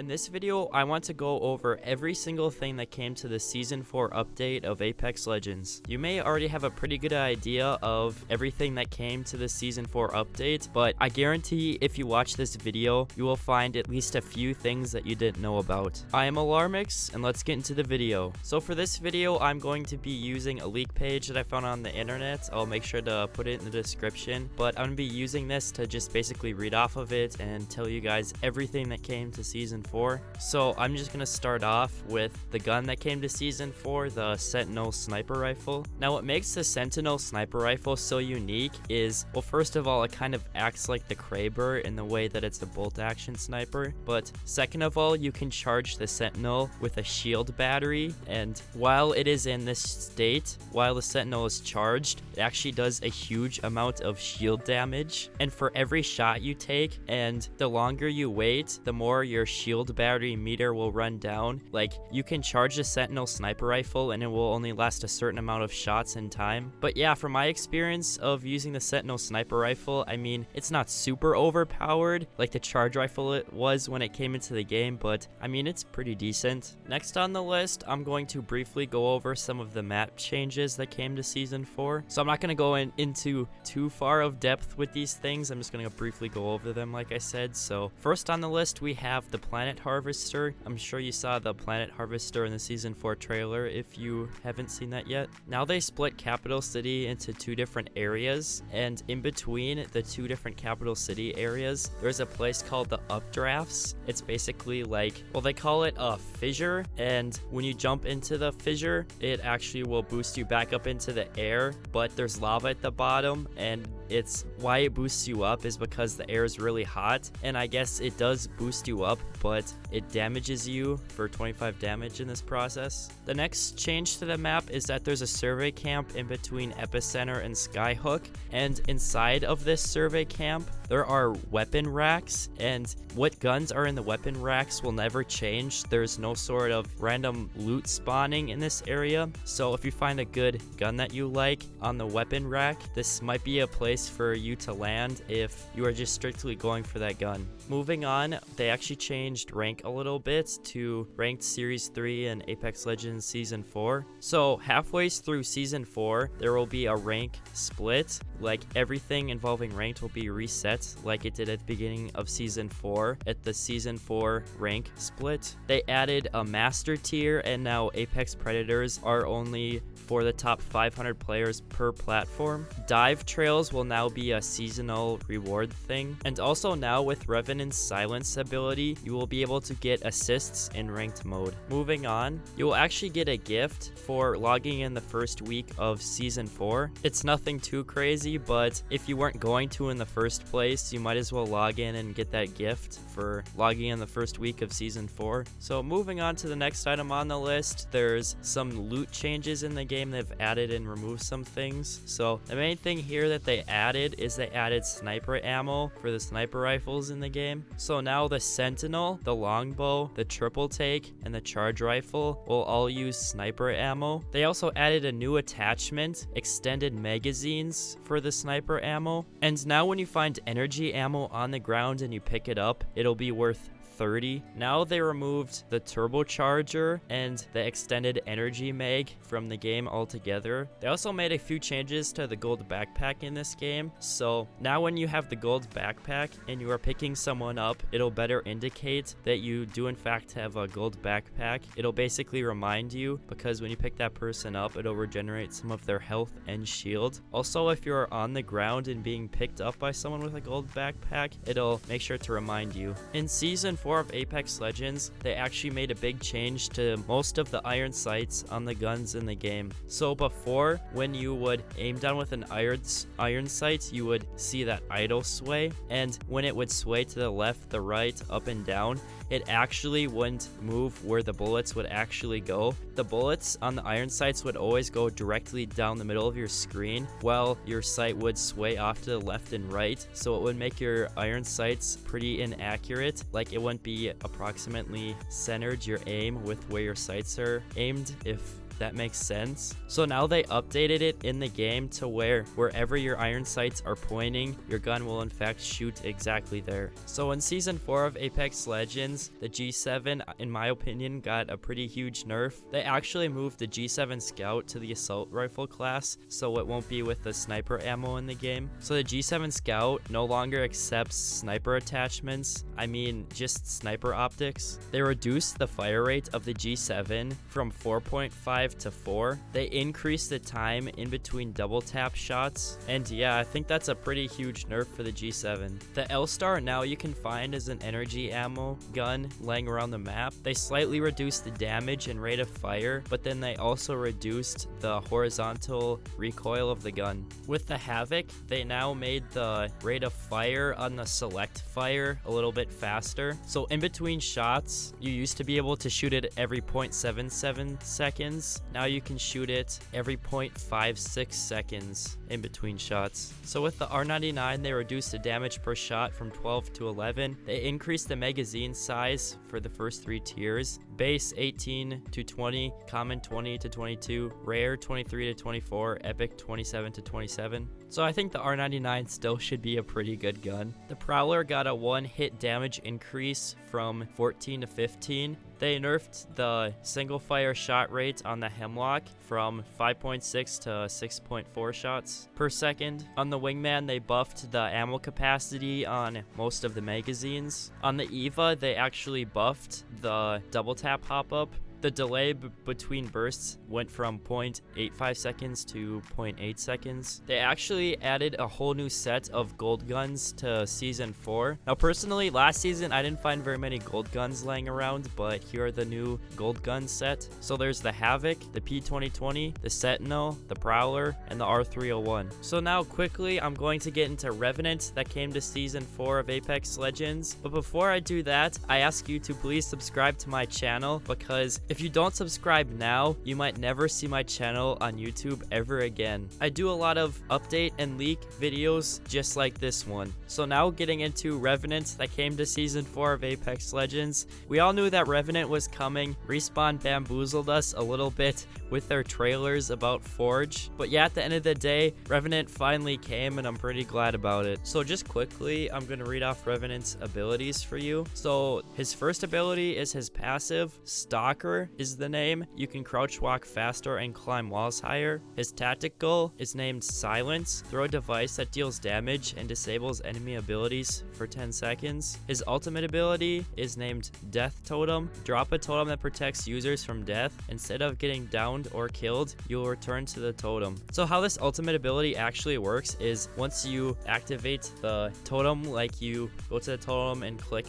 In this video, I want to go over every single thing that came to the Season 4 update of Apex Legends. You may already have a pretty good idea of everything that came to the Season 4 update, but I guarantee if you watch this video, you will find at least a few things that you didn't know about. I am Alarmix, and let's get into the video. So for this video, I'm going to be using a leak page that I found on the internet. I'll make sure to put it in the description, but I'm going to be using this to just basically read off of it and tell you guys everything that came to Season 4. So I'm just gonna start off with the gun that came to Season 4, the Sentinel sniper rifle. Now what makes the Sentinel sniper rifle so unique is, well, first of all, it kind of acts like the Kraber in the way that it's a bolt action sniper, but second of all, you can charge the Sentinel with a shield battery, and while it is in this state, while the Sentinel is charged, it actually does a huge amount of shield damage, and for every shot you take and the longer you wait, the more your shield battery meter will run down. Like, you can charge the Sentinel sniper rifle and it will only last a certain amount of shots in time. But yeah, from my experience of using the Sentinel sniper rifle, I mean, it's not super overpowered like the charge rifle it was when it came into the game, but I mean, it's pretty decent. Next on the list, I'm going to briefly go over some of the map changes that came to Season 4. So I'm not going to go into too far of depth with these things. I'm just going to briefly go over them like I said. So first on the list, we have the Planet Harvester. I'm sure you saw the Planet Harvester in the Season 4 trailer if you haven't seen that yet. Now they split Capital City into two different areas, and in between the two different Capital City areas, there's a place called the Updrafts. It's basically like, well, they call it a fissure, and when you jump into the fissure, it actually will boost you back up into the air, but there's lava at the bottom, and it's why it boosts you up is because the air is really hot, and I guess it does boost you up, but it damages you for 25 damage in this process. The next change to the map is that there's a survey camp in between Epicenter and Skyhook, and inside of this survey camp there are weapon racks, and what guns are in the weapon racks will never change. There's no sort of random loot spawning in this area, so if you find a good gun that you like on the weapon rack, this might be a place for you to land if you are just strictly going for that gun. Moving on, they actually changed rank a little bit to ranked Series 3 in Apex Legends Season 4. So halfway through Season 4, there will be a rank split. Like, everything involving ranked will be reset like it did at the beginning of Season 4 at the Season 4 rank split. They added a master tier, and now Apex Predators are only for the top 500 players per platform. Dive trails will now be a seasonal reward thing, and also now with Revenant's silence ability, you will be able to get assists in ranked mode. Moving on, you will actually get a gift for logging in the first week of Season 4. It's nothing too crazy, but if you weren't going to in the first place, you might as well log in and get that gift for logging in the first week of Season 4. So moving on to the next item on the list, there's some loot changes in the game. They've added and removed some things. So the main thing here that they added is they added sniper ammo for the sniper rifles in the game. So now the Sentinel, the longbow, the triple take, and the charge rifle will all use sniper ammo. They also added a new attachment, extended magazines for the sniper ammo. And now when you find energy ammo on the ground and you pick it up, it'll be worth 30. Now they removed the turbocharger and the extended energy mag from the game altogether. They also made a few changes to the gold backpack in this game. So now when you have the gold backpack and you are picking someone up, it'll better indicate that you do in fact have a gold backpack. It'll basically remind you, because when you pick that person up, it'll regenerate some of their health and shield. Also, if you're on the ground and being picked up by someone with a gold backpack, it'll make sure to remind you. In Season 4 of Apex Legends, they actually made a big change to most of the iron sights on the guns in the game. So before, when you would aim down with an iron sight, you would see that idle sway, and when it would sway to the left, the right, up and down, it actually wouldn't move where the bullets would actually go. The bullets on the iron sights would always go directly down the middle of your screen, while your sight would sway off to the left and right, so it would make your iron sights pretty inaccurate. Like, it wouldn't be approximately centered your aim with where your sights are aimed if that makes sense. So now they updated it in the game to where wherever your iron sights are pointing, your gun will in fact shoot exactly there. So in Season 4 of Apex Legends, the G7, in my opinion, got a pretty huge nerf. They actually moved the G7 Scout to the assault rifle class, so it won't be with the sniper ammo in the game. So the G7 Scout no longer accepts sniper attachments, I mean just sniper optics. They reduced the fire rate of the G7 from 4.5 to 4. They increased the time in between double tap shots, and yeah, I think that's a pretty huge nerf for the G7. The L-Star now you can find as an energy ammo gun laying around the map. They slightly reduced the damage and rate of fire, but then they also reduced the horizontal recoil of the gun. With the Havoc, they now made the rate of fire on the select fire a little bit faster. So in between shots, you used to be able to shoot it every 0.77 seconds. Now you can shoot it every 0.56 seconds in between shots. So with the R99, they reduced the damage per shot from 12 to 11. They increased the magazine size for the first 3 tiers. Base 18 to 20, common 20 to 22, rare 23 to 24, epic 27 to 27. So I think the R99 still should be a pretty good gun. The Prowler got a 1-hit damage increase from 14 to 15. They nerfed the single fire shot rate on the Hemlock from 5.6 to 6.4 shots per second. On the Wingman, they buffed the ammo capacity on most of the magazines. On the Eva, they actually buffed the double tap hop-up. The delay between bursts went from 0.85 seconds to 0.8 seconds. They actually added a whole new set of gold guns to Season 4. Now, personally, last season, I didn't find very many gold guns laying around, but here are the new gold gun set. So there's the Havoc, the P2020, the Sentinel, the Prowler, and the R301. So now, quickly, I'm going to get into Revenant that came to Season 4 of Apex Legends. But before I do that, I ask you to please subscribe to my channel, because if you don't subscribe now, you might never see my channel on YouTube ever again. I do a lot of update and leak videos just like this one. So now getting into Revenant that came to Season 4 of Apex Legends. We all knew that Revenant was coming. Respawn bamboozled us a little bit with their trailers about Forge. But yeah, at the end of the day, Revenant finally came and I'm pretty glad about it. So just quickly, I'm going to read off Revenant's abilities for you. So his first ability is his passive, Stalker is the name. You can crouch walk faster and climb walls higher. His tactical is named Silence. Throw a device that deals damage and disables enemy abilities for 10 seconds. His ultimate ability is named Death Totem. Drop a totem that protects users from death. Instead of getting downed or killed, you will return to the totem. So how this ultimate ability actually works is once you activate the totem, like you go to the totem and click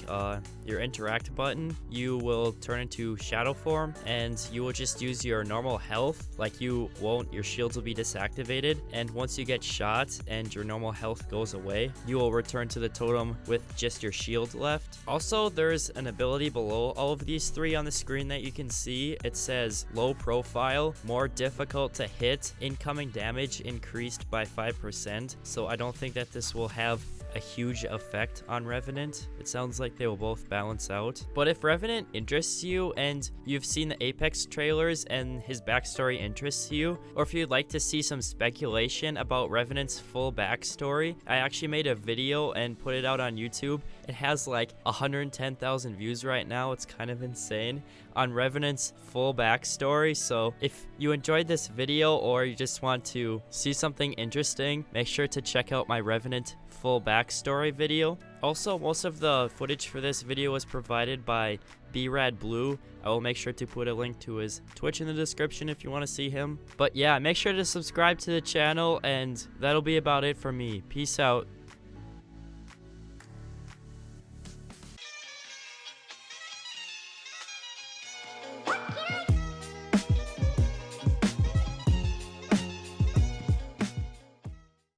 your interact button, you will turn into shadow form and you will just use your normal health. Like your shields will be desactivated, and once you get shot and your normal health goes away, you will return to the totem with just your shield left. Also, there's an ability below all of these 3 on the screen that you can see. It says low profile, more difficult to hit, incoming damage increased by 5%. So I don't think that this will have a huge effect on Revenant. It sounds like they will both balance out. But if Revenant interests you and you've seen the Apex trailers and his backstory interests you, or if you'd like to see some speculation about Revenant's full backstory, I actually made a video and put it out on YouTube. It has like 110,000 views right now. It's kind of insane on Revenant's full backstory. So if you enjoyed this video or you just want to see something interesting, make sure to check out my Revenant full backstory video. Also, most of the footage for this video was provided by BRadBlue. I will make sure to put a link to his Twitch in the description if you want to see him. But yeah, make sure to subscribe to the channel, and that'll be about it for me. Peace out.